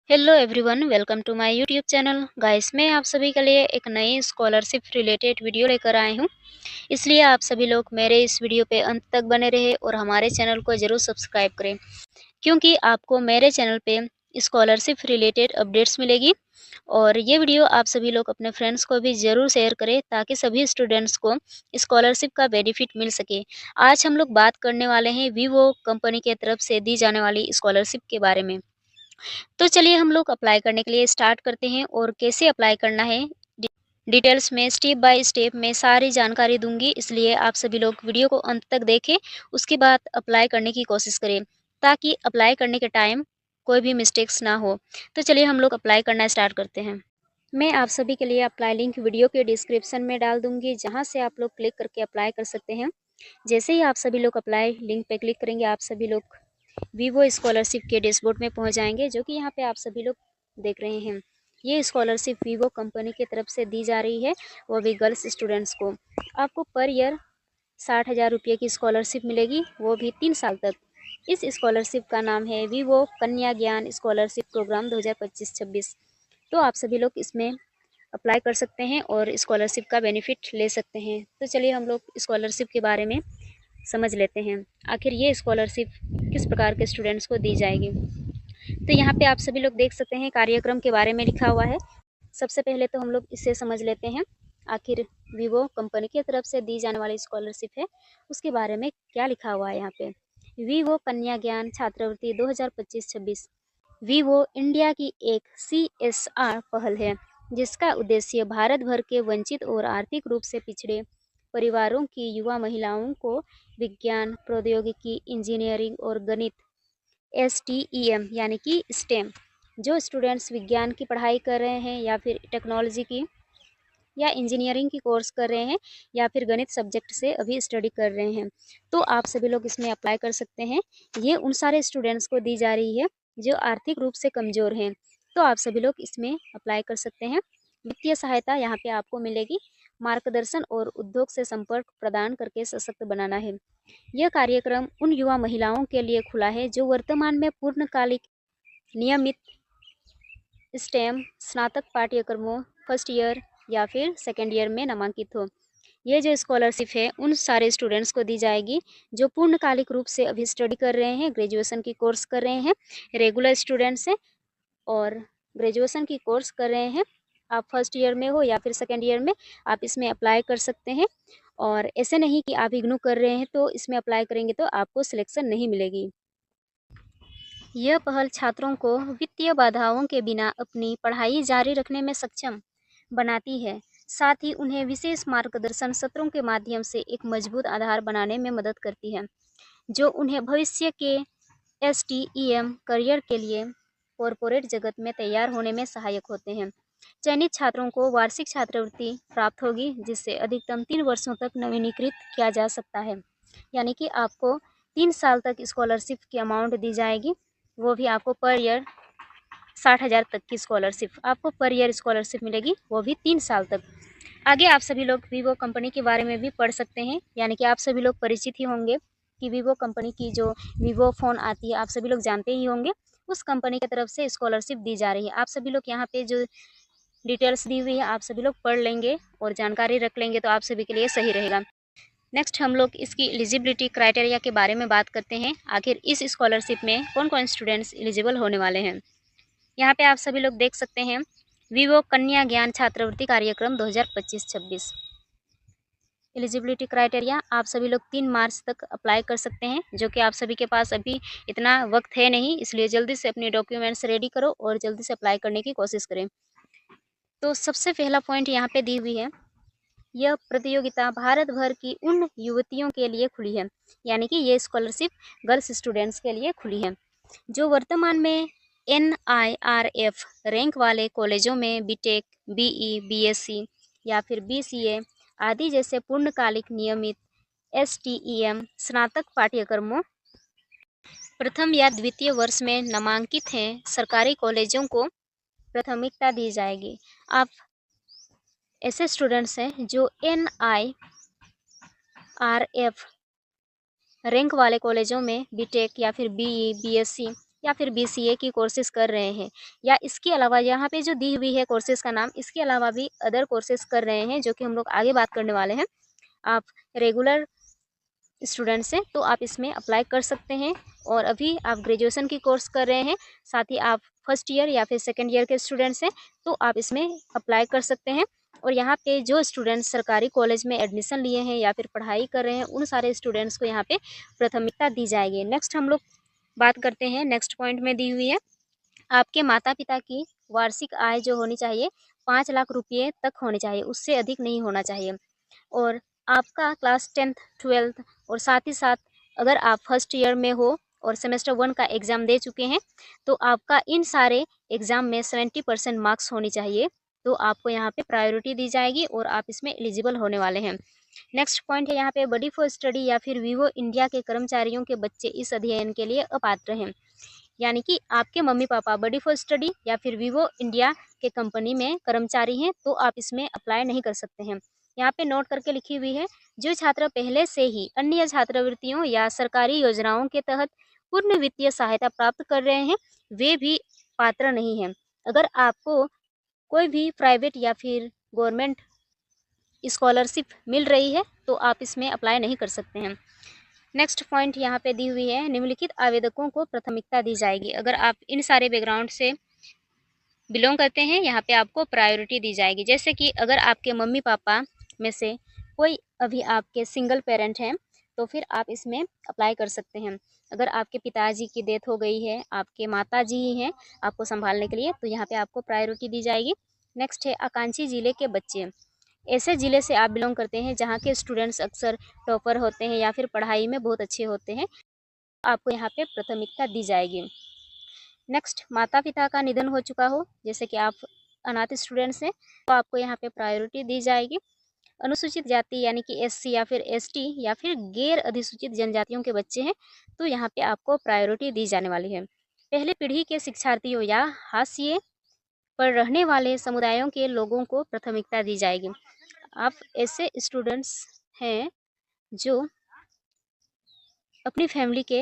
Hello everyone, welcome to my YouTube channel. Guys, मैं आप सभी के लिए एक नई स्कॉलरशिप रिलेटेड वीडियो लेकर आई हूं। इसलिए आप सभी लोग मेरे इस वीडियो पे अंत तक बने रहे और हमारे चैनल को ज़रूर सब्सक्राइब करें, क्योंकि आपको मेरे चैनल पे स्कॉलरशिप रिलेटेड अपडेट्स मिलेगी। और ये वीडियो आप सभी लोग अपने फ्रेंड्स को भी ज़रूर शेयर करें, ताकि सभी स्टूडेंट्स को स्कॉलरशिप का बेनिफिट मिल सके। आज हम लोग बात करने वाले हैं वीवो कंपनी के तरफ से दी जाने वाली स्कॉलरशिप के बारे में। तो चलिए हम लोग अप्लाई करने के लिए स्टार्ट करते हैं और कैसे अप्लाई करना है डिटेल्स में स्टेप बाय स्टेप मैं सारी जानकारी दूंगी। इसलिए आप सभी लोग वीडियो को अंत तक देखें, उसके बाद अप्लाई करने की कोशिश करें, ताकि अप्लाई करने के टाइम कोई भी मिस्टेक्स ना हो। तो चलिए हम लोग अप्लाई करना स्टार्ट करते हैं। मैं आप सभी के लिए अप्लाई लिंक वीडियो के डिस्क्रिप्शन में डाल दूंगी, जहां से आप लोग क्लिक करके अप्लाई कर सकते हैं। जैसे ही आप सभी लोग अप्लाई लिंक पे क्लिक करेंगे, आप सभी लोग वीवो स्कॉलरशिप के डैशबोर्ड में पहुंच जाएंगे, जो कि यहाँ पे आप सभी लोग देख रहे हैं। ये स्कॉलरशिप वीवो कंपनी की तरफ से दी जा रही है, वो भी गर्ल्स स्टूडेंट्स को। आपको पर ईयर 60,000 रुपये की स्कॉलरशिप मिलेगी, वो भी 3 साल तक। इस स्कॉलरशिप का नाम है वीवो कन्या ज्ञान स्कॉलरशिप प्रोग्राम 2025-26। तो आप सभी लोग इसमें अप्लाई कर सकते हैं और स्कॉलरशिप का बेनिफिट ले सकते हैं। तो चलिए हम लोग स्कॉलरशिप के बारे में समझ लेते हैं, आखिर ये स्कॉलरशिप किस प्रकार के स्टूडेंट्स को दी जाएगी। तो यहाँ पे आप सभी लोग देख सकते हैं कार्यक्रम के बारे में लिखा हुआ है। सबसे पहले तो हम लोग इसे समझ लेते हैं, आखिर वीवो कंपनी की तरफ से दी जाने वाली स्कॉलरशिप है उसके बारे में क्या लिखा हुआ है यहाँ पे। वीवो कन्या ज्ञान छात्रवृत्ति 2025-26 वीवो इंडिया की एक CSR पहल है, जिसका उद्देश्य भारत भर के वंचित और आर्थिक रूप से पिछड़े परिवारों की युवा महिलाओं को विज्ञान, प्रौद्योगिकी, इंजीनियरिंग और गणित STEM यानी कि स्टेम, जो स्टूडेंट्स विज्ञान की पढ़ाई कर रहे हैं या फिर टेक्नोलॉजी की या इंजीनियरिंग की कोर्स कर रहे हैं या फिर गणित सब्जेक्ट से अभी स्टडी कर रहे हैं, तो आप सभी लोग इसमें अप्लाई कर सकते हैं। ये उन सारे स्टूडेंट्स को दी जा रही है जो आर्थिक रूप से कमज़ोर हैं, तो आप सभी लोग इसमें अप्लाई कर सकते हैं। वित्तीय सहायता यहाँ पे आपको मिलेगी। मार्गदर्शन और उद्योग से संपर्क प्रदान करके सशक्त बनाना है। यह कार्यक्रम उन युवा महिलाओं के लिए खुला है जो वर्तमान में पूर्णकालिक नियमित स्टेम स्नातक पाठ्यक्रमों फर्स्ट ईयर या फिर सेकेंड ईयर में नामांकित हो। ये जो स्कॉलरशिप है उन सारे स्टूडेंट्स को दी जाएगी जो पूर्णकालिक रूप से अभी स्टडी कर रहे हैं, ग्रेजुएशन की कोर्स कर रहे हैं, रेगुलर स्टूडेंट्स हैं और ग्रेजुएशन की कोर्स कर रहे हैं। आप फर्स्ट ईयर में हो या फिर सेकेंड ईयर में, आप इसमें अप्लाई कर सकते हैं। और ऐसे नहीं कि आप इग्नोर कर रहे हैं तो इसमें अप्लाई करेंगे तो आपको सिलेक्शन नहीं मिलेगी। यह पहल छात्रों को वित्तीय बाधाओं के बिना अपनी पढ़ाई जारी रखने में सक्षम बनाती है, साथ ही उन्हें विशेष मार्गदर्शन सत्रों के माध्यम से एक मजबूत आधार बनाने में मदद करती है, जो उन्हें भविष्य के STEM करियर के लिए कॉरपोरेट जगत में तैयार होने में सहायक होते हैं। चयनित छात्रों को वार्षिक छात्रवृत्ति प्राप्त होगी, जिससे अधिकतम 3 वर्षों तक नवीनीकृत किया जा सकता है। यानी कि आपको 3 साल तक स्कॉलरशिप की अमाउंट दी जाएगी, वो भी आपको पर ईयर 60,000 तक की स्कॉलरशिप आपको पर ईयर स्कॉलरशिप मिलेगी, वो भी 3 साल तक। आगे आप सभी लोग वीवो कंपनी के बारे में भी पढ़ सकते हैं, यानी कि आप सभी लोग परिचित ही होंगे कि वीवो कंपनी की जो वीवो फ़ोन आती है आप सभी लोग जानते ही होंगे। उस कंपनी की तरफ से स्कॉलरशिप दी जा रही है। आप सभी लोग यहाँ पे जो डिटेल्स दी हुई है आप सभी लोग पढ़ लेंगे और जानकारी रख लेंगे, तो आप सभी के लिए सही रहेगा। नेक्स्ट हम लोग इसकी एलिजिबिलिटी क्राइटेरिया के बारे में बात करते हैं, आखिर इस स्कॉलरशिप में कौन कौन स्टूडेंट्स एलिजिबल होने वाले हैं। यहाँ पे आप सभी लोग देख सकते हैं, वीवो कन्या ज्ञान छात्रवृत्ति कार्यक्रम 2025-26। एलिजिबिलिटी क्राइटेरिया आप सभी लोग 3 मार्च तक अप्लाई कर सकते हैं, जो कि आप सभी के पास अभी इतना वक्त है नहीं, इसलिए जल्दी से अपने डॉक्यूमेंट्स रेडी करो और जल्दी से अप्लाई करने की कोशिश करें। तो सबसे पहला पॉइंट यहाँ पे दी हुई है, यह प्रतियोगिता भारत भर की उन युवतियों के लिए खुली है, यानी कि ये स्कॉलरशिप गर्ल्स स्टूडेंट्स के लिए खुली है, जो वर्तमान में NIRF रैंक वाले कॉलेजों में बीटेक, BE, BSc या फिर BCA आदि जैसे पूर्णकालिक नियमित STEM स्नातक पाठ्यक्रमों प्रथम या द्वितीय वर्ष में नामांकित हैं। सरकारी कॉलेजों को प्राथमिकता दी जाएगी। आप ऐसे स्टूडेंट्स हैं जो NIRF रैंक वाले कॉलेजों में बीटेक या फिर BE, BSc या फिर BCA की कोर्सेज़ कर रहे हैं, या इसके अलावा यहाँ पे जो दी हुई है कोर्सेज़ का नाम, इसके अलावा भी अदर कोर्सेज़ कर रहे हैं, जो कि हम लोग आगे बात करने वाले हैं। आप रेगुलर स्टूडेंट्स हैं तो आप इसमें अप्लाई कर सकते हैं। और अभी आप ग्रेजुएशन की कोर्स कर रहे हैं, साथ ही आप फर्स्ट ईयर या फिर सेकंड ईयर के स्टूडेंट्स हैं, तो आप इसमें अप्लाई कर सकते हैं। और यहाँ पे जो स्टूडेंट्स सरकारी कॉलेज में एडमिशन लिए हैं या फिर पढ़ाई कर रहे हैं, उन सारे स्टूडेंट्स को यहाँ पे प्राथमिकता दी जाएगी। नेक्स्ट हम लोग बात करते हैं, नेक्स्ट पॉइंट में दी हुई है, आपके माता पिता की वार्षिक आय जो होनी चाहिए 5 लाख रुपये तक होनी चाहिए, उससे अधिक नहीं होना चाहिए। और आपका क्लास 10th 12th और साथ ही साथ अगर आप फर्स्ट ईयर में हो और सेमेस्टर 1 का एग्ज़ाम दे चुके हैं, तो आपका इन सारे एग्ज़ाम में 70% मार्क्स होनी चाहिए, तो आपको यहाँ पे प्रायोरिटी दी जाएगी और आप इसमें एलिजिबल होने वाले हैं। नेक्स्ट पॉइंट है यहाँ पे, बडी फॉर स्टडी या फिर वीवो इंडिया के कर्मचारियों के बच्चे इस अध्ययन के लिए अपात्र हैं। यानी कि आपके mummy papa buddy for study या फिर वीवो इंडिया के कंपनी में कर्मचारी हैं, तो आप इसमें अप्लाई नहीं कर सकते हैं। यहाँ पे नोट करके लिखी हुई है, जो छात्र पहले से ही अन्य छात्रवृत्तियों या सरकारी योजनाओं के तहत पूर्ण वित्तीय सहायता प्राप्त कर रहे हैं, वे भी पात्र नहीं हैं। अगर आपको कोई भी प्राइवेट या फिर गवर्नमेंट स्कॉलरशिप मिल रही है, तो आप इसमें अप्लाई नहीं कर सकते हैं। नेक्स्ट पॉइंट यहाँ पे दी हुई है, निम्नलिखित आवेदकों को प्राथमिकता दी जाएगी। अगर आप इन सारे बैकग्राउंड से बिलोंग करते हैं, यहाँ पे आपको प्रायोरिटी दी जाएगी। जैसे कि अगर आपके मम्मी पापा में से कोई अभी आपके सिंगल पेरेंट हैं, तो फिर आप इसमें अप्लाई कर सकते हैं। अगर आपके पिताजी की डेथ हो गई है, आपके माता जी ही हैं आपको संभालने के लिए, तो यहाँ पे आपको प्रायोरिटी दी जाएगी। नेक्स्ट है, आकांक्षी जिले के बच्चे। ऐसे ज़िले से आप बिलोंग करते हैं जहाँ के स्टूडेंट्स अक्सर टॉपर होते हैं या फिर पढ़ाई में बहुत अच्छे होते हैं, आपको यहाँ पे प्राथमिकता दी जाएगी। नेक्स्ट, माता पिता का निधन हो चुका हो, जैसे कि आप अनाथ स्टूडेंट्स हैं, तो आपको यहाँ पे प्रायोरिटी दी जाएगी। अनुसूचित जाति यानी कि SC या फिर ST या फिर गैर अधिसूचित जनजातियों के बच्चे हैं, तो यहाँ पे आपको प्रायोरिटी दी जाने वाली है। पहले पीढ़ी के शिक्षार्थियों या हाशिए पर रहने वाले समुदायों के लोगों को प्राथमिकता दी जाएगी। आप ऐसे स्टूडेंट्स हैं जो अपनी फैमिली के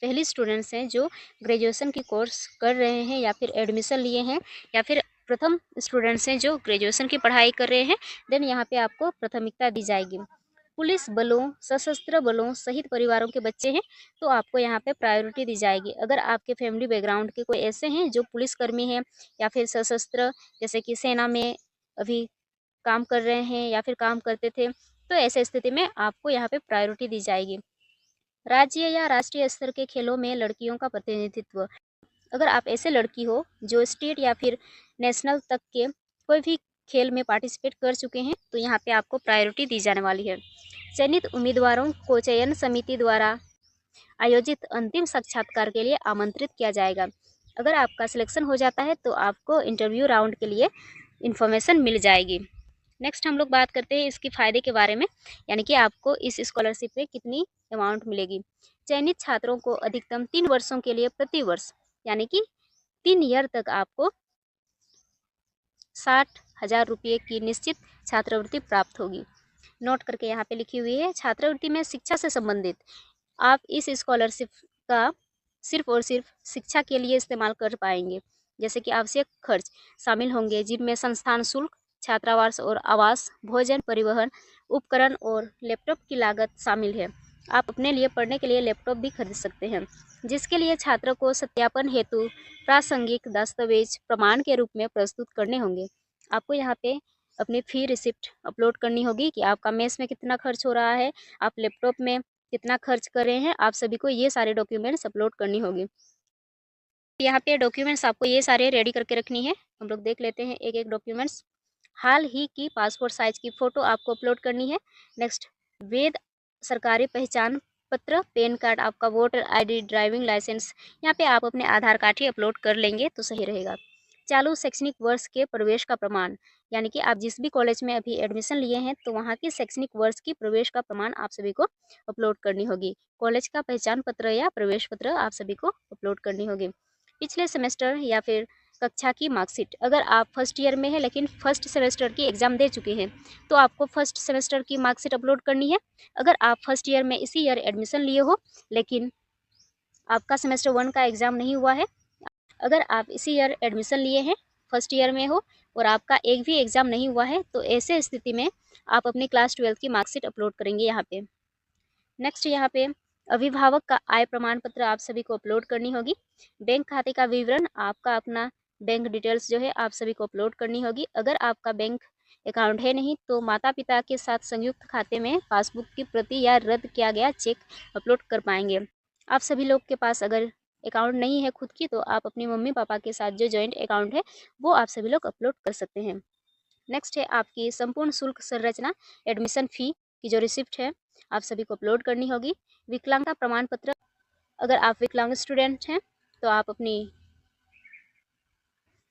पहली स्टूडेंट्स हैं जो ग्रेजुएशन की कोर्स कर रहे हैं या फिर एडमिशन लिए हैं, या फिर प्रथम स्टूडेंट्स हैं जो ग्रेजुएशन की पढ़ाई कर रहे हैं, देन यहाँ पे आपको प्राथमिकता दी जाएगी। पुलिस बलों, सशस्त्र बलों सहित परिवारों के बच्चे हैं, तो आपको यहाँ पे प्रायोरिटी दी जाएगी। अगर आपके फैमिली बैकग्राउंड के कोई ऐसे हैं जो पुलिसकर्मी हैं या फिर सशस्त्र, जैसे कि सेना में अभी काम कर रहे हैं या फिर काम करते थे, तो ऐसे स्थिति में आपको यहाँ पे प्रायोरिटी दी जाएगी। राज्य या राष्ट्रीय स्तर के खेलों में लड़कियों का प्रतिनिधित्व। अगर आप ऐसे लड़की हो जो स्टेट या फिर नेशनल तक के कोई भी खेल में पार्टिसिपेट कर चुके हैं, तो यहाँ पे आपको प्रायोरिटी दी जाने वाली है। चयनित उम्मीदवारों को चयन समिति द्वारा आयोजित अंतिम साक्षात्कार के लिए आमंत्रित किया जाएगा। अगर आपका सिलेक्शन हो जाता है, तो आपको इंटरव्यू राउंड के लिए इन्फॉर्मेशन मिल जाएगी। नेक्स्ट हम लोग बात करते हैं इसके फ़ायदे के बारे में, यानी कि आपको इस स्कॉलरशिप में कितनी अमाउंट मिलेगी। चयनित छात्रों को अधिकतम 3 वर्षों के लिए प्रति वर्ष, यानी कि 3 ईयर तक आपको 60,000 रुपये की निश्चित छात्रवृत्ति प्राप्त होगी। नोट करके यहाँ पे लिखी हुई है, छात्रवृत्ति में शिक्षा से संबंधित आप इस स्कॉलरशिप का सिर्फ और सिर्फ शिक्षा के लिए इस्तेमाल कर पाएंगे। जैसे कि आवश्यक खर्च शामिल होंगे, जिनमें संस्थान शुल्क, छात्रावास और आवास, भोजन, परिवहन, उपकरण और लैपटॉप की लागत शामिल है। आप अपने लिए पढ़ने के लिए लैपटॉप भी खरीद सकते हैं, जिसके लिए छात्र को सत्यापन हेतु प्रासंगिक दस्तावेज प्रमाण के रूप में प्रस्तुत करने होंगे। आपको यहाँ पे अपनी फ़ी रिसिप्ट अपलोड करनी होगी कि आपका मेस में कितना खर्च हो रहा है, आप लैपटॉप में कितना खर्च कर रहे हैं, आप सभी को ये सारे डॉक्यूमेंट्स अपलोड करनी होगी। यहाँ पे डॉक्यूमेंट्स आपको ये सारे रेडी करके रखनी है। हम लोग देख लेते हैं एक एक डॉक्यूमेंट्स। हाल ही की पासपोर्ट साइज की फ़ोटो आपको अपलोड करनी है। नेक्स्ट, वैध सरकारी पहचान पत्र, पैन कार्ड, आपका वोटर ID, ड्राइविंग लाइसेंस, यहाँ पे आप अपने आधार कार्ड ही अपलोड कर लेंगे तो सही रहेगा। चालू शैक्षणिक वर्ष के प्रवेश का प्रमाण, यानी कि आप जिस भी कॉलेज में अभी एडमिशन लिए हैं, तो वहाँ की शैक्षणिक वर्ष की प्रवेश का प्रमाण आप सभी को अपलोड करनी होगी। कॉलेज का पहचान पत्र या प्रवेश पत्र आप सभी को अपलोड करनी होगी। पिछले सेमेस्टर या फिर कक्षा की मार्कशीट, अगर आप फर्स्ट ईयर में हैं लेकिन फर्स्ट सेमेस्टर की एग्ज़ाम दे चुके हैं, तो आपको फर्स्ट सेमेस्टर की मार्कशीट अपलोड करनी है। अगर आप फर्स्ट ईयर में इसी ईयर एडमिशन लिए हो लेकिन आपका सेमेस्टर 1 का एग्ज़ाम नहीं हुआ है, अगर आप इसी ईयर एडमिशन लिए हैं, फर्स्ट ईयर में हो और आपका एक भी एग्ज़ाम नहीं हुआ है, तो ऐसे स्थिति में आप अपनी क्लास 12 की मार्कशीट अपलोड करेंगे यहाँ पे। नेक्स्ट यहाँ पे अभिभावक का आय प्रमाण पत्र आप सभी को अपलोड करनी होगी। बैंक खाते का विवरण, आपका अपना बैंक डिटेल्स जो है आप सभी को अपलोड करनी होगी। अगर आपका बैंक अकाउंट है नहीं तो माता पिता के साथ संयुक्त खाते में पासबुक की प्रति या रद्द किया गया चेक अपलोड कर पाएंगे। आप सभी लोग के पास अगर अकाउंट नहीं है खुद की, तो आप अपनी मम्मी पापा के साथ जो जॉइंट अकाउंट है वो आप सभी लोग अपलोड कर सकते हैं। नेक्स्ट है आपकी संपूर्ण शुल्क संरचना, एडमिशन फ़ी की जो रिसिप्ट है आप सभी को अपलोड करनी होगी। विकलांगता प्रमाण पत्र, अगर आप विकलांग स्टूडेंट हैं तो आप अपनी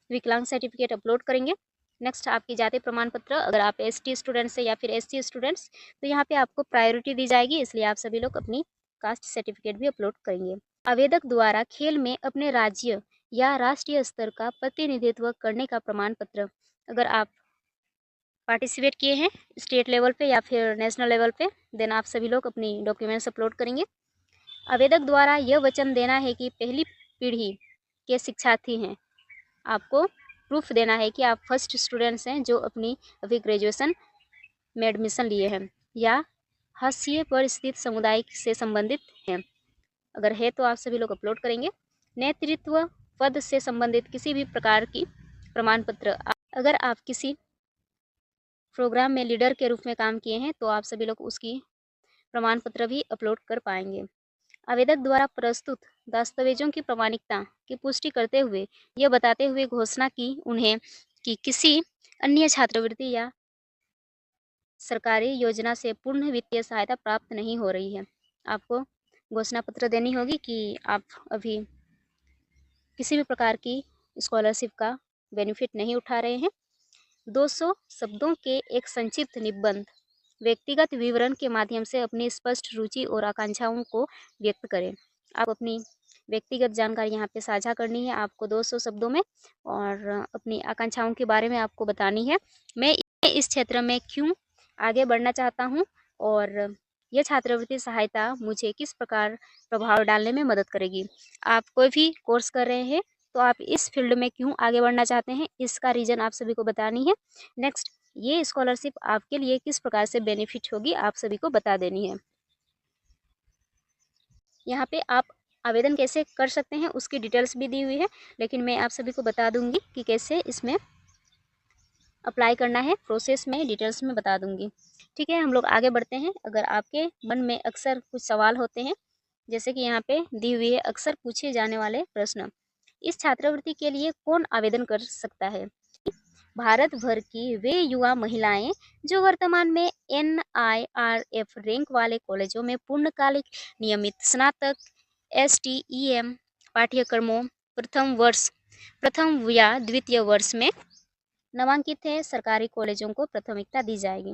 विकलांग सर्टिफिकेट अपलोड करेंगे। नेक्स्ट आपकी जाति प्रमाण पत्र, अगर आप एसटी स्टूडेंट्स हैं या फिर एससी स्टूडेंट्स, तो यहाँ पे आपको प्रायोरिटी दी जाएगी, इसलिए आप सभी लोग अपनी कास्ट सर्टिफिकेट भी अपलोड करेंगे। आवेदक द्वारा खेल में अपने राज्य या राष्ट्रीय स्तर का प्रतिनिधित्व करने का प्रमाण पत्र, अगर आप पार्टिसिपेट किए हैं स्टेट लेवल पे या फिर नेशनल लेवल पे, देन आप सभी लोग अपनी डॉक्यूमेंट्स अपलोड करेंगे। आवेदक द्वारा यह वचन देना है कि पहली पीढ़ी के शिक्षार्थी हैं, आपको प्रूफ देना है कि आप फर्स्ट स्टूडेंट्स हैं जो अपनी अभी ग्रेजुएशन में एडमिशन लिए हैं या हाशिए पर स्थित समुदाय से संबंधित हैं, अगर है तो आप सभी लोग अपलोड करेंगे। नेतृत्व पद से संबंधित किसी भी प्रकार की प्रमाण पत्र, अगर आप किसी प्रोग्राम में लीडर के रूप में काम किए हैं तो आप सभी लोग उसकी प्रमाण पत्र भी अपलोड कर पाएंगे। आवेदक द्वारा प्रस्तुत दस्तावेजों की प्रामाणिकता की पुष्टि करते हुए यह बताते हुए घोषणा की उन्हें कि किसी अन्य छात्रवृत्ति या सरकारी योजना से पूर्ण वित्तीय सहायता प्राप्त नहीं हो रही है। आपको घोषणा पत्र देनी होगी कि आप अभी किसी भी प्रकार की स्कॉलरशिप का बेनिफिट नहीं उठा रहे हैं। 200 शब्दों के एक संक्षिप्त निबंध व्यक्तिगत विवरण के माध्यम से अपनी स्पष्ट रुचि और आकांक्षाओं को व्यक्त करें। आप अपनी व्यक्तिगत जानकारी यहाँ पे साझा करनी है आपको 200 शब्दों में, और अपनी आकांक्षाओं के बारे में आपको बतानी है। मैं इस क्षेत्र में क्यों आगे बढ़ना चाहता हूँ और यह छात्रवृत्ति सहायता मुझे किस प्रकार प्रभाव डालने में मदद करेगी। आप कोई भी कोर्स कर रहे हैं तो आप इस फील्ड में क्यों आगे बढ़ना चाहते हैं, इसका रीज़न आप सभी को बतानी है। नेक्स्ट, ये स्कॉलरशिप आपके लिए किस प्रकार से बेनिफिट होगी आप सभी को बता देनी है। यहाँ पे आप आवेदन कैसे कर सकते हैं उसकी डिटेल्स भी दी हुई है, लेकिन मैं आप सभी को बता दूंगी कि कैसे इसमें अप्लाई करना है, प्रोसेस में डिटेल्स में बता दूंगी। ठीक है, हम लोग आगे बढ़ते हैं। अगर आपके मन में अक्सर कुछ सवाल होते हैं, जैसे कि यहाँ पे दी हुई है अक्सर पूछे जाने वाले प्रश्न, इस छात्रवृत्ति के लिए कौन आवेदन कर सकता है। भारत भर की वे युवा महिलाएं जो वर्तमान में NIRF रैंक वाले कॉलेजों में पूर्णकालिक नियमित स्नातक STEM पाठ्यक्रमों प्रथम या द्वितीय वर्ष में नामांकित है, सरकारी कॉलेजों को प्राथमिकता दी जाएगी।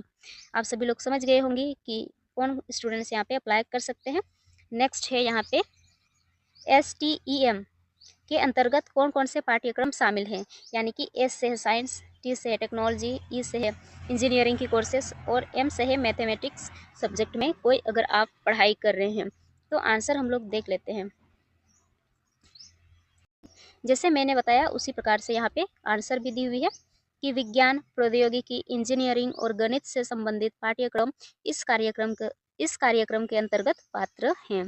आप सभी लोग समझ गए होंगे कि कौन स्टूडेंट्स यहाँ पे अप्लाई कर सकते हैं। नेक्स्ट है यहाँ पे STEM के अंतर्गत कौन कौन से पाठ्यक्रम शामिल हैं, यानी कि S से है साइंस, T से है टेक्नोलॉजी, E से है इंजीनियरिंग की कोर्सेस और M से है मैथमेटिक्स सब्जेक्ट में कोई अगर आप पढ़ाई कर रहे हैं तो आंसर हम लोग देख लेते हैं। जैसे मैंने बताया उसी प्रकार से यहाँ पे आंसर भी दी हुई है कि विज्ञान, प्रौद्योगिकी, इंजीनियरिंग और गणित से संबंधित पाठ्यक्रम इस कार्यक्रम के अंतर्गत पात्र हैं।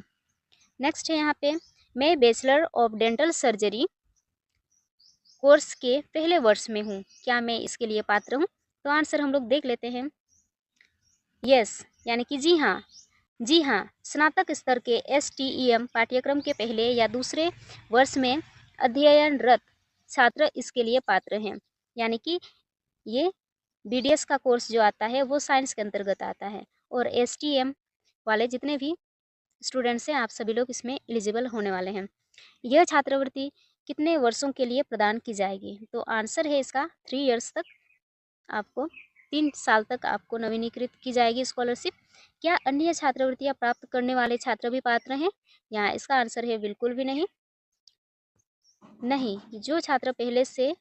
नेक्स्ट है यहाँ पे मैं bachelor of dental surgery course के पहले वर्ष में हूँ, क्या मैं इसके लिए पात्र हूँ। तो आंसर हम लोग देख लेते हैं, यस, यानी कि जी हाँ, स्नातक स्तर के STEM पाठ्यक्रम के पहले या दूसरे वर्ष में अध्ययनरत छात्र इसके लिए पात्र हैं। यानी कि ये BDS का कोर्स जो आता है वो साइंस के अंतर्गत आता है, और STEM वाले जितने भी स्टूडेंट्स हैं आप सभी लोग इसमें एलिजिबल होने वाले हैं। यह छात्रवृत्ति कितने वर्षों के लिए प्रदान की जाएगी, तो आंसर है इसका 3 इयर्स तक, आपको 3 साल तक आपको नवीनीकृत की जाएगी स्कॉलरशिप। क्या अन्य छात्रवृत्तियां प्राप्त करने वाले छात्र भी पात्र हैं, यहाँ इसका आंसर है बिल्कुल भी नहीं। जो छात्र पहले से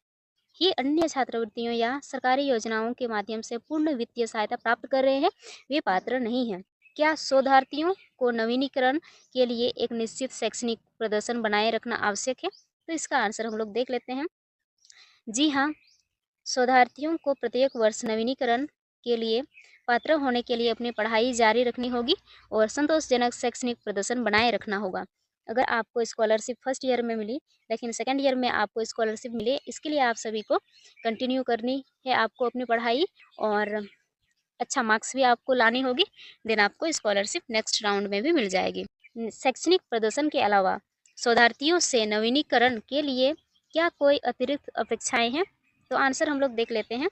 ही अन्य छात्रवृत्तियों या सरकारी योजनाओं के माध्यम से पूर्ण वित्तीय सहायता प्राप्त कर रहे हैं वे पात्र नहीं हैं। क्या शोधार्थियों को नवीनीकरण के लिए एक निश्चित शैक्षणिक प्रदर्शन बनाए रखना आवश्यक है? तो इसका आंसर हम लोग देख लेते हैं। जी हाँ, शोधार्थियों को प्रत्येक वर्ष नवीनीकरण के लिए पात्र होने के लिए अपनी पढ़ाई जारी रखनी होगी और संतोषजनक शैक्षणिक प्रदर्शन बनाए रखना होगा। अगर आपको स्कॉलरशिप फर्स्ट ईयर में मिली लेकिन सेकंड ईयर में आपको स्कॉलरशिप मिले, इसके लिए आप सभी को कंटिन्यू करनी है आपको अपनी पढ़ाई और अच्छा मार्क्स भी आपको लानी होगी, देन आपको स्कॉलरशिप नेक्स्ट राउंड में भी मिल जाएगी। शैक्षणिक प्रदर्शन के अलावा शोधार्थियों से नवीनीकरण के लिए क्या कोई अतिरिक्त अपेक्षाएं हैं? तो आंसर हम लोग देख लेते हैं।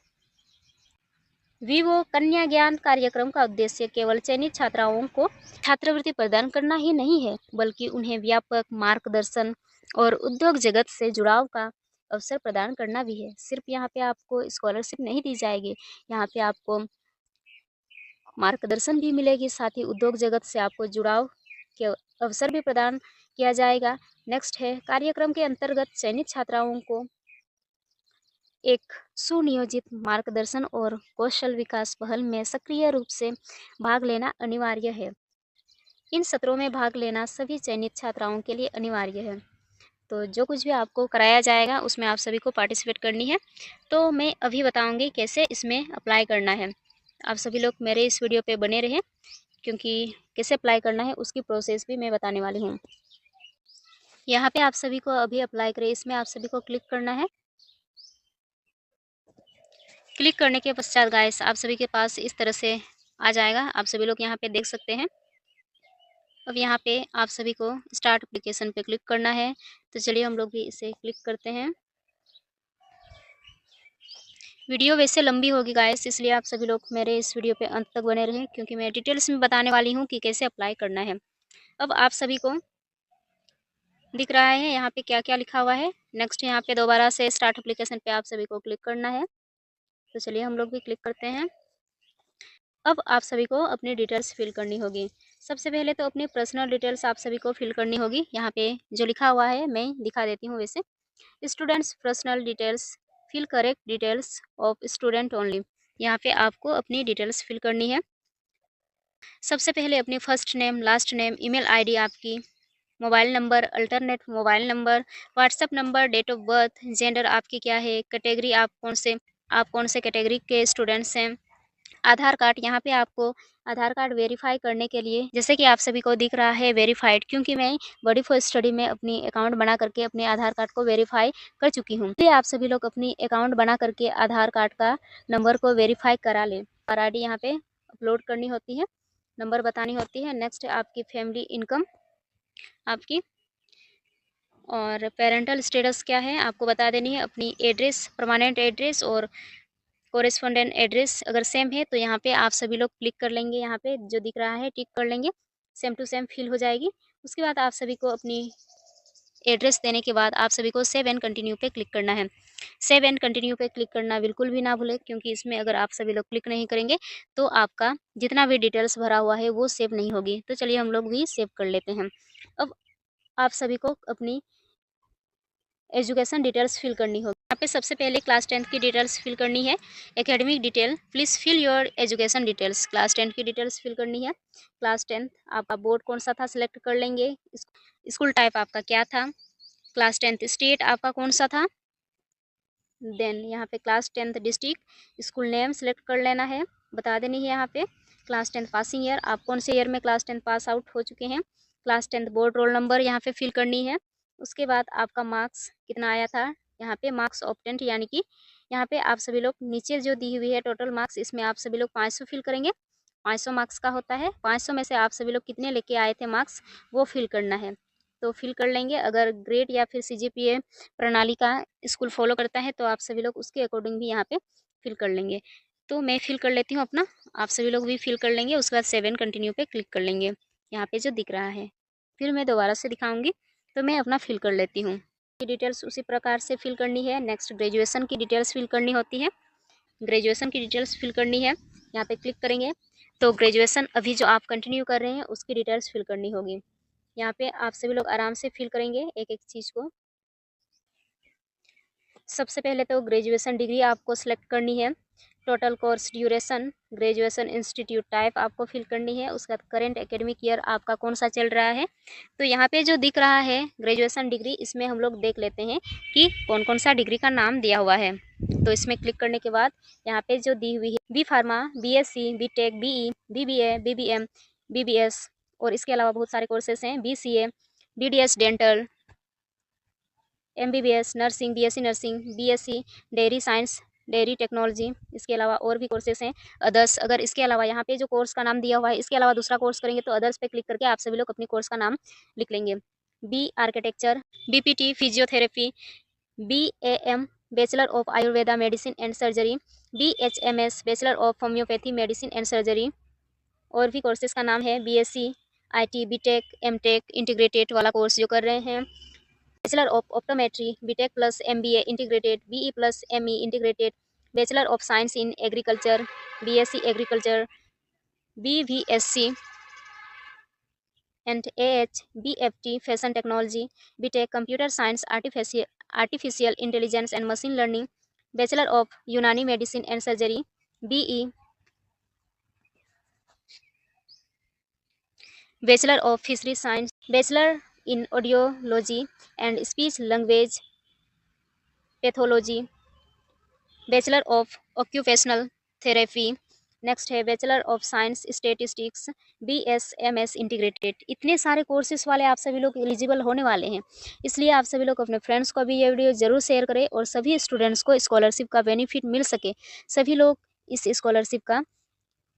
विवो कन्या ज्ञान कार्यक्रम का उद्देश्य केवल चयनित छात्राओं को छात्रवृत्ति प्रदान करना ही नहीं है, बल्कि उन्हें व्यापक मार्गदर्शन और उद्योग जगत से जुड़ाव का अवसर प्रदान करना भी है। सिर्फ यहाँ पे आपको स्कॉलरशिप नहीं दी जाएगी, यहाँ पे आपको मार्गदर्शन भी मिलेगी, साथ ही उद्योग जगत से आपको जुड़ाव के अवसर भी प्रदान किया जाएगा। नेक्स्ट है, कार्यक्रम के अंतर्गत चयनित छात्राओं को एक सुनियोजित मार्गदर्शन और कौशल विकास पहल में सक्रिय रूप से भाग लेना अनिवार्य है। इन सत्रों में भाग लेना सभी चयनित छात्राओं के लिए अनिवार्य है। तो जो कुछ भी आपको कराया जाएगा उसमें आप सभी को पार्टिसिपेट करनी है। तो मैं अभी बताऊंगी कैसे इसमें अप्लाई करना है। आप सभी लोग मेरे इस वीडियो पे बने रहें, क्योंकि कैसे अप्लाई करना है उसकी प्रोसेस भी मैं बताने वाली हूँ। यहाँ पे आप सभी को अभी अप्लाई करें, इसमें आप सभी को क्लिक करना है। क्लिक करने के पश्चात गाइस आप सभी के पास इस तरह से आ जाएगा। आप सभी लोग यहाँ पे देख सकते हैं। अब यहाँ पे आप सभी को स्टार्ट एप्लीकेशन पे क्लिक करना है। तो चलिए हम लोग भी इसे क्लिक करते हैं। वीडियो वैसे लंबी होगी गाइस, इसलिए आप सभी लोग मेरे इस वीडियो पे अंत तक बने रहें, क्योंकि मैं डिटेल्स में बताने वाली हूँ कि कैसे अप्लाई करना है। अब आप सभी को दिख रहा है यहाँ पे क्या क्या लिखा हुआ है। नेक्स्ट यहाँ पे दोबारा से स्टार्ट एप्लीकेशन पे आप सभी को क्लिक करना है। तो चलिए हम लोग भी क्लिक करते हैं। अब आप सभी को अपनी डिटेल्स फिल करनी होगी। सबसे पहले तो अपनी पर्सनल डिटेल्स आप सभी को फिल करनी होगी। यहाँ पे जो लिखा हुआ है मैं दिखा देती हूँ। वैसे students personal details, fill correct details of student only. यहाँ पे आपको अपनी डिटेल्स फिल करनी है। सबसे पहले अपनी first name, last name, email ID आपकी, mobile number, alternate mobile number, WhatsApp number, date of birth, gender आपकी क्या है, कैटेगरी आप कौन से कैटेगरी के स्टूडेंट्स हैं, आधार कार्ड। यहाँ पे आपको आधार कार्ड वेरीफाई करने के लिए, जैसे कि आप सभी को दिख रहा है वेरीफाइड, क्योंकि मैं बॉडी फॉर स्टडी में अपनी अकाउंट बना करके अपने आधार कार्ड को वेरीफाई कर चुकी हूँ। इसलिए आप सभी लोग अपनी अकाउंट बना करके आधार कार्ड का नंबर को वेरीफाई करा लें। और आईडी यहाँ पे अपलोड करनी होती है, नंबर बतानी होती है। नेक्स्ट आपकी फैमिली इनकम आपकी, और पेरेंटल स्टेटस क्या है आपको बता देनी है। अपनी एड्रेस, परमानेंट एड्रेस और कोरेस्पोंडेंट एड्रेस अगर सेम है तो यहाँ पे आप सभी लोग क्लिक कर लेंगे। यहाँ पे जो दिख रहा है टिक कर लेंगे, सेम टू सेम फिल हो जाएगी। उसके बाद आप सभी को अपनी एड्रेस देने के बाद आप सभी को सेव एंड कंटिन्यू पे क्लिक करना है। सेव एंड कंटिन्यू पे क्लिक करना बिल्कुल भी ना भूलें, क्योंकि इसमें अगर आप सभी लोग क्लिक नहीं करेंगे तो आपका जितना भी डिटेल्स भरा हुआ है वो सेव नहीं होगी। तो चलिए हम लोग भी सेव कर लेते हैं। अब आप सभी को अपनी एजुकेशन डिटेल्स फिल करनी होगी। यहाँ पे सबसे पहले क्लास 10th की डिटेल्स फिल करनी है। Academic detail, please fill your education details. Class 10th की डिटेल्स फिल करनी है। क्लास 10th आपका बोर्ड कौन सा था सिलेक्ट कर लेंगे। स्कूल टाइप आपका क्या था। क्लास 10th स्टेट आपका कौन सा था। देन यहाँ पे class 10th district, school name select कर लेना है, बता देनी है। यहाँ पे क्लास 10th पासिंग ईयर, आप कौन से ईयर में क्लास 10th पास आउट हो चुके हैं। Class 10th board roll number यहाँ पे फिल करनी है। उसके बाद आपका मार्क्स कितना आया था, यहाँ पे मार्क्स ऑब्टेंड, यानी कि यहाँ पे आप सभी लोग नीचे जो दी हुई है टोटल मार्क्स, इसमें आप सभी लोग 500 फिल करेंगे। 500 मार्क्स का होता है। 500 में से आप सभी लोग कितने लेके आए थे मार्क्स, वो फिल करना है। तो फिल कर लेंगे। अगर ग्रेड या फिर CGPA प्रणाली का स्कूल फॉलो करता है तो आप सभी लोग उसके अकॉर्डिंग भी यहाँ पे फिल कर लेंगे। तो मैं फिल कर लेती हूँ अपना, आप सभी लोग भी फिल कर लेंगे। उसके बाद सेव एंड कंटिन्यू पे क्लिक कर लेंगे। यहाँ पे जो दिख रहा है फिर मैं दोबारा से दिखाऊंगी, तो मैं अपना फिल कर लेती हूँ। की डिटेल्स उसी प्रकार से फिल करनी है। नेक्स्ट ग्रेजुएशन की डिटेल्स फिल करनी होती है। ग्रेजुएशन की डिटेल्स फिल करनी है, यहाँ पे क्लिक करेंगे तो ग्रेजुएशन अभी जो आप कंटिन्यू कर रहे हैं उसकी डिटेल्स फिल करनी होगी। यहाँ पे आप सभी लोग आराम से फिल करेंगे एक एक चीज़ को। सबसे पहले तो ग्रेजुएशन डिग्री आपको सेलेक्ट करनी है। Total course duration, graduation institute type आपको फिल करनी है। उसका करेंट एकेडमिक ईयर आपका कौन सा चल रहा है। तो यहाँ पे जो दिख रहा है ग्रेजुएशन डिग्री, इसमें हम लोग देख लेते हैं कि कौन कौन सा डिग्री का नाम दिया हुआ है। तो इसमें क्लिक करने के बाद यहाँ पे जो दी हुई है B pharma, BSc, BTech, BE, BBA, BBM, BBS और इसके अलावा बहुत सारे कोर्सेस हैं, BCA, BDS dental, MBBS nursing, BSc nursing, BSc dairy science, dairy technology, इसके अलावा और भी कोर्सेस हैं अदर्स। अगर इसके अलावा यहाँ पे जो कोर्स का नाम दिया हुआ है इसके अलावा दूसरा कोर्स करेंगे तो अदर्स पे क्लिक करके आप सभी लोग अपने कोर्स का नाम लिख लेंगे। B architecture, BPT physiotherapy, BAM bachelor of Ayurveda medicine and surgery, BHMS bachelor of homeopathy medicine and surgery. और भी कोर्सेज का नाम है BSc IT, BTech, MTech integrated वाला कोर्स जो कर रहे हैं, bachelor of optometry, BTech plus MBA integrated, BE plus ME integrated, bachelor of science in agriculture, BSc agriculture, BVSc and AH, BFT fashion technology, BTech computer science, artificial intelligence and machine learning, bachelor of Unani medicine and surgery, BE bachelor of fishery science, bachelor in audiology and speech language pathology, bachelor of occupational therapy. Next है bachelor of science statistics, BSMS integrated. इतने सारे courses वाले आप सभी लोग eligible होने वाले हैं, इसलिए आप सभी लोग अपने फ्रेंड्स को भी ये वीडियो ज़रूर शेयर करें और सभी स्टूडेंट्स को स्कॉलरशिप का बेनिफिट मिल सके, सभी लोग इस स्कॉलरशिप का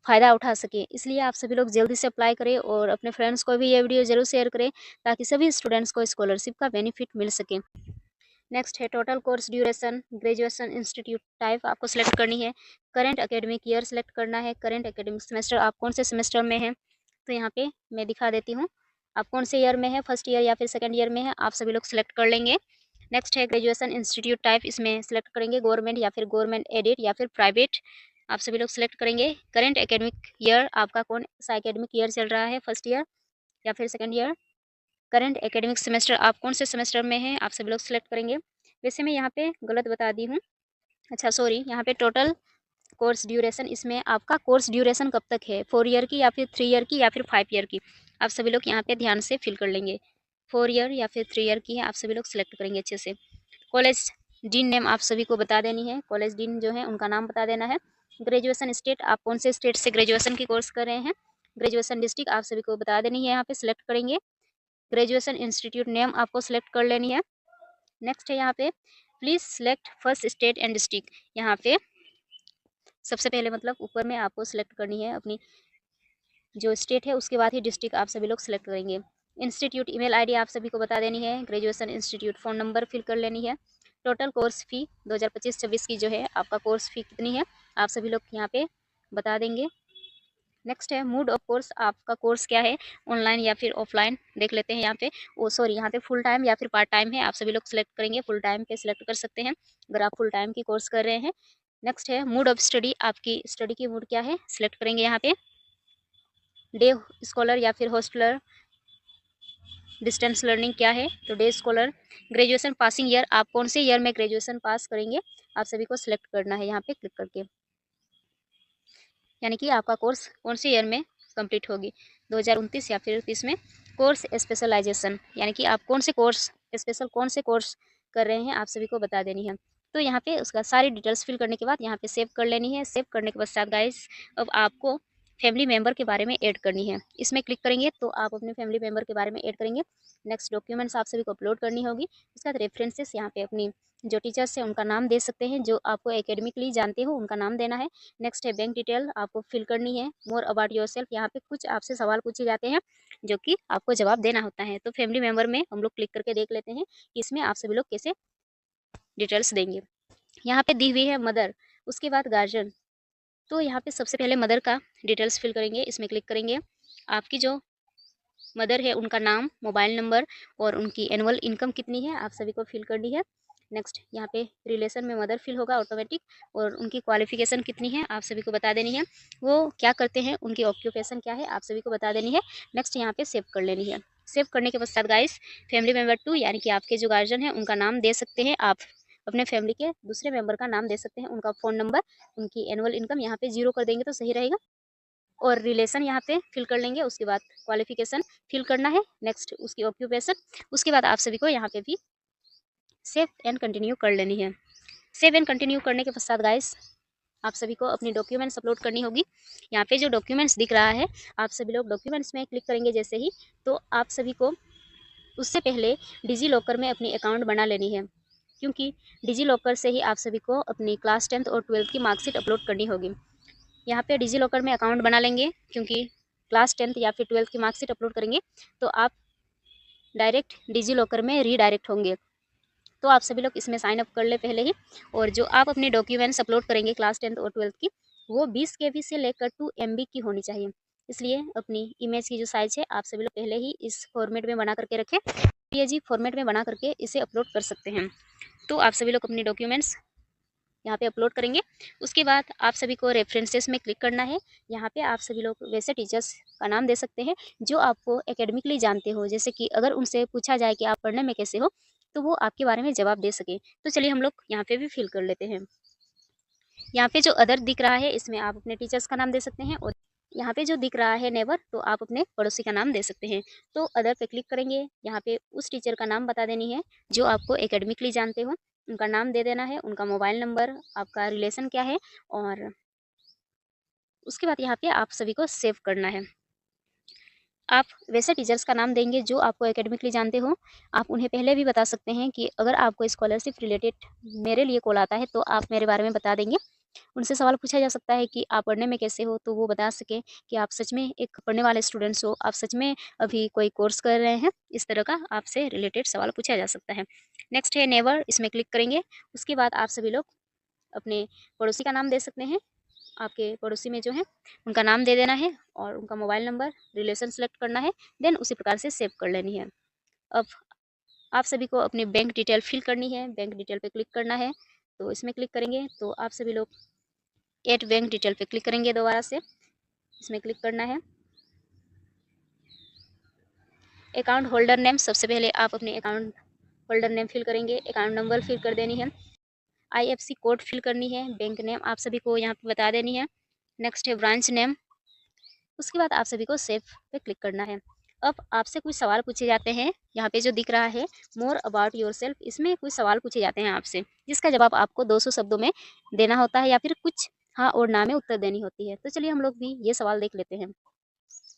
फ़ायदा उठा सके। इसलिए आप सभी लोग जल्दी से अप्लाई करें और अपने फ्रेंड्स को भी ये वीडियो ज़रूर शेयर करें ताकि सभी स्टूडेंट्स को स्कॉलरशिप का बेनिफिट मिल सके। नेक्स्ट है total course duration, graduation institute type आपको सेलेक्ट करनी है। करेंट एकेडमिक ईयर सेलेक्ट करना है, करेंट एकेडमिक सेमेस्टर आप कौन से सेमेस्टर में हैं। तो यहाँ पे मैं दिखा देती हूँ आप कौन से ईयर में है, फर्स्ट ईयर या फिर सेकेंड ईयर में है, आप सभी लोग सेलेक्ट कर लेंगे। नेक्स्ट है ग्रेजुएशन इंस्टीट्यूट टाइप, इसमें सेलेक्ट करेंगे गवर्नमेंट या फिर गवर्नमेंट एडेड या फिर प्राइवेट, आप सभी लोग सेलेक्ट करेंगे। करेंट एकेडमिक ईयर आपका कौन सा एकेडमिक ईयर चल रहा है, फर्स्ट ईयर या फिर second year. Current academic semester आप कौन से सेमेस्टर में हैं, आप सभी लोग सेलेक्ट करेंगे। वैसे मैं यहाँ पे गलत बता दी हूँ, अच्छा सॉरी, यहाँ पे टोटल कोर्स ड्यूरेशन, इसमें आपका कोर्स ड्यूरेशन कब तक है, 4 ईयर की या फिर 3 ईयर की या फिर 5 ईयर की, आप सभी लोग यहाँ पे ध्यान से फिल कर लेंगे। 4 ईयर या फिर 3 ईयर की है, आप सभी लोग सेलेक्ट करेंगे अच्छे से। कॉलेज डीन नेम आप सभी को बता देनी है, कॉलेज डीन जो है उनका नाम बता देना है। ग्रेजुएशन स्टेट आप कौन से स्टेट से ग्रेजुएशन की कोर्स कर रहे हैं, ग्रेजुएशन डिस्ट्रिक्ट आप सभी को बता देनी है, यहाँ पे सिलेक्ट करेंगे। ग्रेजुएशन इंस्टीट्यूट नेम आपको सिलेक्ट कर लेनी है। नेक्स्ट है यहाँ पे please select first state and district, यहाँ पे सबसे पहले मतलब ऊपर में आपको सिलेक्ट करनी है अपनी जो स्टेट है, उसके बाद ही डिस्ट्रिक्ट आप सभी लोग सिलेक्ट करेंगे। इंस्टीट्यूट ईमेल आईडी आप सभी को बता देनी है, graduation institute phone number fill कर लेनी है। टोटल कोर्स फ़ी 2025-26 की जो है आपका कोर्स फ़ी कितनी है आप सभी लोग यहाँ पे बता देंगे। नेक्स्ट है मोड ऑफ कोर्स, आपका कोर्स क्या है, ऑनलाइन या फिर ऑफलाइन, देख लेते हैं यहाँ पे। सॉरी, यहाँ पे फुल टाइम या फिर पार्ट टाइम है, आप सभी लोग सेलेक्ट करेंगे, फुल टाइम पे सिलेक्ट कर सकते हैं अगर आप फुल टाइम की कोर्स कर रहे हैं। नेक्स्ट है मूड ऑफ स्टडी, आपकी स्टडी की मूड क्या है, सिलेक्ट करेंगे यहाँ पे। डे स्कॉलर या फिर हॉस्टलर, डिस्टेंस लर्निंग क्या है, तो day scholar. Graduation passing year, आप कौन से ईयर में ग्रेजुएशन पास करेंगे, आप सभी को सिलेक्ट करना है यहाँ पे क्लिक करके, यानी कि आपका कोर्स कौन से ईयर में कंप्लीट होगी, 2029 या फिर 30 में। कोर्स स्पेशलाइजेशन, यानी कि आप कौन से कोर्स स्पेशल कौन से कोर्स कर रहे हैं, आप सभी को बता देनी है। तो यहाँ पे उसका सारी डिटेल्स फिल करने के बाद यहाँ पे सेव कर लेनी है। सेव करने के पश्चात गाइस अब आपको फैमिली मेम्बर के बारे में ऐड करनी है, इसमें क्लिक करेंगे तो आप अपने फैमिली मेम्बर के बारे में ऐड करेंगे। नेक्स्ट डॉक्यूमेंट्स आप सभी को अपलोड करनी होगी, उसके बाद रेफरेंसेस यहाँ पे अपनी जो टीचर्स हैं उनका नाम दे सकते हैं, जो आपको एकेडमिकली जानते हो उनका नाम देना है। नेक्स्ट है बैंक डिटेल आपको फिल करनी है। मोर अबाउट योरसेल्फ, यहाँ पे कुछ आपसे सवाल पूछे जाते हैं जो कि आपको जवाब देना होता है। तो फैमिली मेम्बर में हम लोग क्लिक करके देख लेते हैं कि इसमें आप सभी लोग कैसे डिटेल्स देंगे। यहाँ पे दी हुई है मदर, उसके बाद गार्जियन, तो यहाँ पे सबसे पहले मदर का डिटेल्स फिल करेंगे, इसमें क्लिक करेंगे। आपकी जो मदर है उनका नाम, मोबाइल नंबर और उनकी एनुअल इनकम कितनी है आप सभी को फिल करनी है। नेक्स्ट यहाँ पे रिलेशन में मदर फिल होगा ऑटोमेटिक, और उनकी क्वालिफिकेशन कितनी है आप सभी को बता देनी है, वो क्या करते हैं, उनकी ऑक्यूपेशन क्या है आप सभी को बता देनी है। नेक्स्ट यहाँ पे सेव कर लेनी है। सेव करने के पश्चात गाइस फैमिली मेम्बर 2 यानी कि आपके जो गार्जियन है उनका नाम दे सकते हैं आप अपने फैमिली के दूसरे मेंबर का नाम दे सकते हैं, उनका फ़ोन नंबर, उनकी एनुअल इनकम यहाँ पे 0 कर देंगे तो सही रहेगा। और रिलेशन यहाँ पे फिल कर लेंगे। उसके बाद क्वालिफिकेशन फिल करना है, नेक्स्ट उसकी ऑक्यूपेशन। उसके बाद आप सभी को यहाँ पे भी सेव एंड कंटिन्यू कर लेनी है। सेव एंड कंटिन्यू करने के पश्चात गाइस आप सभी को अपनी डॉक्यूमेंट्स अपलोड करनी होगी। यहाँ पे जो डॉक्यूमेंट्स दिख रहा है, आप सभी लोग डॉक्यूमेंट्स में क्लिक करेंगे जैसे ही, तो आप सभी को उससे पहले डिजी लॉकर में अपनी अकाउंट बना लेनी है, क्योंकि डिजी लॉकर से ही आप सभी को अपनी क्लास 10th और 12th की मार्कशीट अपलोड करनी होगी। यहाँ पे डिजी लॉकर में अकाउंट बना लेंगे, क्योंकि क्लास 10th या फिर 12th की मार्कशीट अपलोड करेंगे तो आप डायरेक्ट डिजी लॉकर में रीडायरेक्ट होंगे। तो आप सभी लोग इसमें साइन अप कर ले पहले ही। और जो आप अपनी डॉक्यूमेंट्स अपलोड करेंगे क्लास 10th और 12th की, वो 20 KB से लेकर 2 MB की होनी चाहिए। इसलिए अपनी इमेज की जो साइज़ है आप सभी लोग पहले ही इस फॉर्मेट में बना करके रखें। PNG फॉर्मेट में बना करके इसे अपलोड कर सकते हैं। तो आप सभी लोग अपनी डॉक्यूमेंट्स यहाँ पे अपलोड करेंगे। उसके बाद आप सभी को रेफरेंसेस में क्लिक करना है। यहाँ पे आप सभी लोग वैसे टीचर्स का नाम दे सकते हैं जो आपको एकेडमिकली जानते हो, जैसे कि अगर उनसे पूछा जाए कि आप पढ़ने में कैसे हो, तो वो आपके बारे में जवाब दे सके। तो चलिए हम लोग यहाँ पे भी फिल कर लेते हैं। यहाँ पे जो अदर दिख रहा है, इसमें आप अपने टीचर्स का नाम दे सकते हैं। और यहाँ पे जो दिख रहा है नेवर, तो आप अपने पड़ोसी का नाम दे सकते हैं। तो अदर पे क्लिक करेंगे, यहाँ पे उस टीचर का नाम बता देनी है जो आपको एकेडमिकली जानते हो, उनका नाम दे देना है, उनका मोबाइल नंबर, आपका रिलेशन क्या है, और उसके बाद यहाँ पे आप सभी को सेव करना है। आप वैसे टीचर्स का नाम देंगे जो आपको एकेडमिकली जानते हो। आप उन्हें पहले भी बता सकते हैं कि अगर आपको स्कॉलरशिप रिलेटेड मेरे लिए कॉल आता है तो आप मेरे बारे में बता देंगे। उनसे सवाल पूछा जा सकता है कि आप पढ़ने में कैसे हो, तो वो बता सकें कि आप सच में एक पढ़ने वाले स्टूडेंट्स हो, आप सच में अभी कोई कोर्स कर रहे हैं। इस तरह का आपसे रिलेटेड सवाल पूछा जा सकता है। नेक्स्ट है नेवर, इसमें क्लिक करेंगे। उसके बाद आप सभी लोग अपने पड़ोसी का नाम दे सकते हैं। आपके पड़ोसी में जो है उनका नाम दे देना है और उनका मोबाइल नंबर, रिलेशन सेलेक्ट करना है, देन उसी प्रकार से सेव कर लेनी है। अब आप सभी को अपनी बैंक डिटेल फिल करनी है। बैंक डिटेल पे क्लिक करना है, तो इसमें क्लिक करेंगे तो आप सभी लोग एड बैंक डिटेल पे क्लिक करेंगे। दोबारा से इसमें क्लिक करना है। अकाउंट होल्डर नेम, सबसे पहले आप अपने अकाउंट होल्डर नेम फिल करेंगे। अकाउंट नंबर फिल कर देनी है। IFC कोड फिल करनी है। बैंक नेम आप सभी को यहाँ पे बता देनी है। नेक्स्ट है ब्रांच नेम। उसके बाद आप सभी को सेव पे क्लिक करना है। अब आपसे कुछ सवाल पूछे जाते हैं। यहाँ पे जो दिख रहा है मोर अबाउट योरसेल्फ, इसमें कुछ सवाल पूछे जाते हैं आपसे, जिसका जवाब आपको 200 शब्दों में देना होता है या फिर कुछ हाँ और ना में उत्तर देनी होती है। तो चलिए हम लोग भी ये सवाल देख लेते हैं।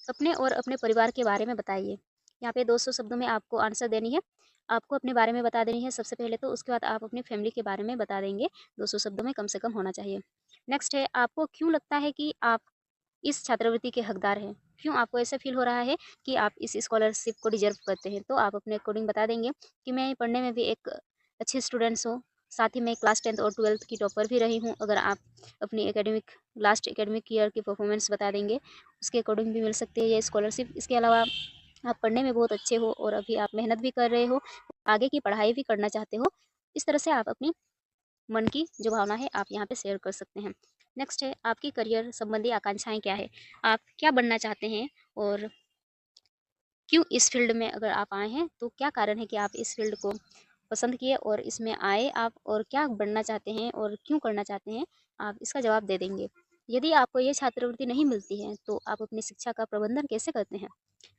अपने और अपने परिवार के बारे में बताइए। यहाँ पे 200 शब्दों में आपको आंसर देनी है। आपको अपने बारे में बता देनी है सबसे पहले तो, उसके बाद आप अपनी फैमिली के बारे में बता देंगे। 200 शब्दों में कम से कम होना चाहिए। नेक्स्ट है आपको क्यों लगता है कि आप इस छात्रवृत्ति के हकदार हैं, क्यों आपको ऐसा फील हो रहा है कि आप इस स्कॉलरशिप को डिजर्व करते हैं। तो आप अपने अकॉर्डिंग बता देंगे कि मैं पढ़ने में भी एक अच्छे स्टूडेंट्स हूँ, साथ ही मैं क्लास 10th और 12th की टॉपर भी रही हूँ। अगर आप अपनी लास्ट एकेडमिक ईयर की परफॉर्मेंस बता देंगे, उसके अकॉर्डिंग भी मिल सकती है ये स्कॉलरशिप। इसके अलावा आप पढ़ने में बहुत अच्छे हो और अभी आप मेहनत भी कर रहे हो, आगे की पढ़ाई भी करना चाहते हो। इस तरह से आप अपनी मन की जो भावना है आप यहाँ पे शेयर कर सकते हैं। नेक्स्ट है आपकी करियर संबंधी आकांक्षाएं क्या है, आप क्या बनना चाहते हैं और क्यों इस फील्ड में अगर आप आए हैं तो क्या कारण है कि आप इस फील्ड को पसंद किए और इसमें आए आप, और क्या बनना चाहते हैं और क्यों करना चाहते हैं, आप इसका जवाब दे देंगे। यदि आपको ये छात्रवृत्ति नहीं मिलती है तो आप अपनी शिक्षा का प्रबंधन कैसे करते हैं।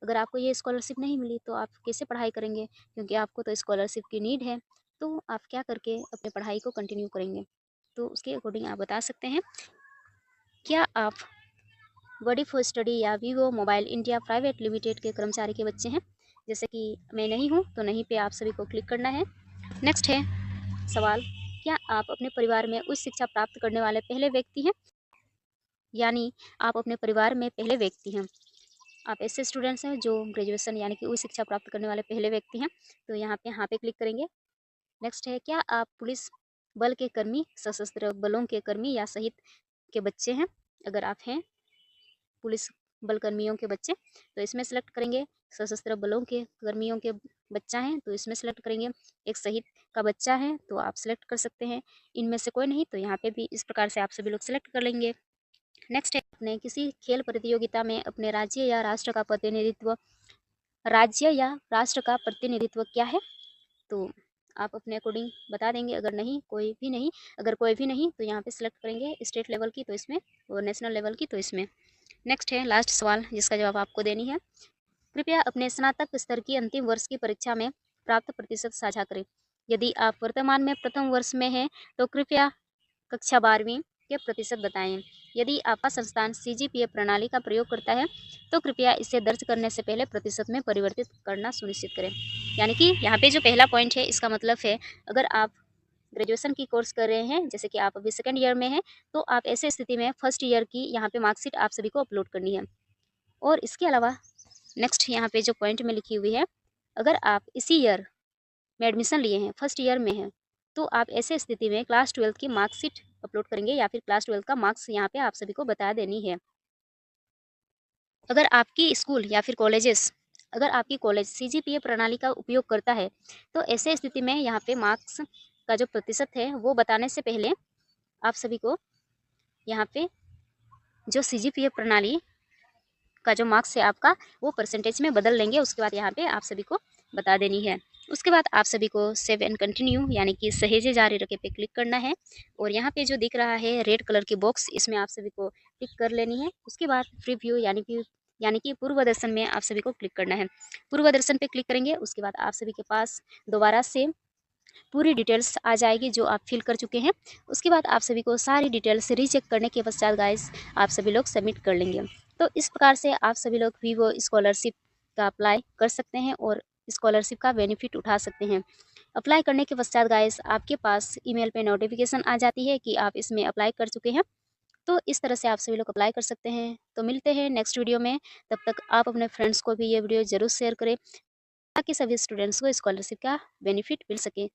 अगर आपको ये स्कॉलरशिप नहीं मिली तो आप कैसे पढ़ाई करेंगे, क्योंकि आपको तो स्कॉलरशिप की नीड है। तो आप क्या करके अपने पढ़ाई को कंटिन्यू करेंगे, तो उसके अकॉर्डिंग आप बता सकते हैं। क्या आप बॉडी फॉर स्टडी या Vivo mobile India private limited के कर्मचारी के बच्चे हैं, जैसे कि मैं नहीं हूँ, तो नहीं पे आप सभी को क्लिक करना है। नेक्स्ट है सवाल, क्या आप अपने परिवार में उच्च शिक्षा प्राप्त करने वाले पहले व्यक्ति हैं, यानी आप अपने परिवार में पहले व्यक्ति हैं। आप ऐसे स्टूडेंट्स हैं जो ग्रेजुएशन यानी कि उच्च शिक्षा प्राप्त करने वाले पहले व्यक्ति हैं, तो यहाँ पे क्लिक करेंगे। नेक्स्ट है क्या आप पुलिस बल के कर्मी, सशस्त्र बलों के कर्मी या शहीद के बच्चे हैं। अगर आप हैं पुलिस बल कर्मियों के बच्चे तो इसमें सेलेक्ट करेंगे। सशस्त्र बलों के कर्मियों के बच्चा है तो इसमें सेलेक्ट करेंगे। एक शहीद का बच्चा है तो आप सेलेक्ट कर सकते हैं। इनमें से कोई नहीं तो यहाँ पे भी इस प्रकार से आप सभी लोग सेलेक्ट कर लेंगे। नेक्स्ट है अपने किसी खेल प्रतियोगिता में अपने राज्य या राष्ट्र का प्रतिनिधित्व क्या है। तो आप अपने अकॉर्डिंग बता देंगे। अगर कोई भी नहीं तो यहाँ पे सिलेक्ट करेंगे स्टेट लेवल की तो इसमें, और नेशनल लेवल की तो इसमें। नेक्स्ट है लास्ट सवाल जिसका जवाब आपको देनी है। कृपया अपने स्नातक स्तर की अंतिम वर्ष की परीक्षा में प्राप्त प्रतिशत साझा करें। यदि आप वर्तमान में प्रथम वर्ष में हैं तो कृपया कक्षा 12वीं के प्रतिशत बताएं। यदि आपका संस्थान सीजीपीए प्रणाली का प्रयोग करता है तो कृपया इसे दर्ज करने से पहले प्रतिशत में परिवर्तित करना सुनिश्चित करें। यानी कि यहाँ पे जो पहला पॉइंट है इसका मतलब है, अगर आप ग्रेजुएशन की कोर्स कर रहे हैं, जैसे कि आप अभी सेकंड ईयर में हैं, तो आप ऐसे स्थिति में फर्स्ट ईयर की यहाँ पे मार्कशीट आप सभी को अपलोड करनी है। और इसके अलावा नेक्स्ट यहाँ पे जो पॉइंट में लिखी हुई है, अगर आप इसी ईयर में एडमिशन लिए हैं, फर्स्ट ईयर में हैं, तो आप ऐसे स्थिति में क्लास 12 की मार्कशीट अपलोड करेंगे या फिर क्लास 12 का मार्क्स यहाँ पे आप सभी को बता देनी है। अगर आपकी स्कूल या फिर अगर आपकी कॉलेज सीजीपीए प्रणाली का उपयोग करता है तो ऐसे स्थिति में यहाँ पे मार्क्स का जो प्रतिशत है वो बताने से पहले आप सभी को यहाँ पे जो सीजीपीए प्रणाली का जो मार्क्स है आपका वो परसेंटेज में बदल लेंगे। उसके बाद यहाँ पे आप सभी को बता देनी है। उसके बाद आप सभी को सेव एंड कंटिन्यू यानी कि सहेजे जारी रखे पे क्लिक करना है, और यहाँ पे जो दिख रहा है रेड कलर की बॉक्स, इसमें आप सभी को टिक कर लेनी है। उसके बाद प्रीव्यू यानी कि पूर्व दर्शन में आप सभी को क्लिक करना है। पूर्व दर्शन पे क्लिक करेंगे उसके बाद आप सभी के पास दोबारा से पूरी डिटेल्स आ जाएगी जो आप फिल कर चुके हैं। उसके बाद आप सभी को सारी डिटेल्स रीचेक करने के पश्चात गाइस आप सभी लोग सबमिट कर लेंगे। तो इस प्रकार से आप सभी लोग वीवो स्कॉलरशिप का अप्लाई कर सकते हैं और स्कॉलरशिप का बेनिफिट उठा सकते हैं। अप्लाई करने के पश्चात गाइस आपके पास ईमेल पे नोटिफिकेशन आ जाती है कि आप इसमें अप्लाई कर चुके हैं। तो इस तरह से आप सभी लोग अप्लाई कर सकते हैं। तो मिलते हैं नेक्स्ट वीडियो में, तब तक आप अपने फ्रेंड्स को भी ये वीडियो ज़रूर शेयर करें ताकि सभी स्टूडेंट्स को स्कॉलरशिप का बेनिफिट मिल सके।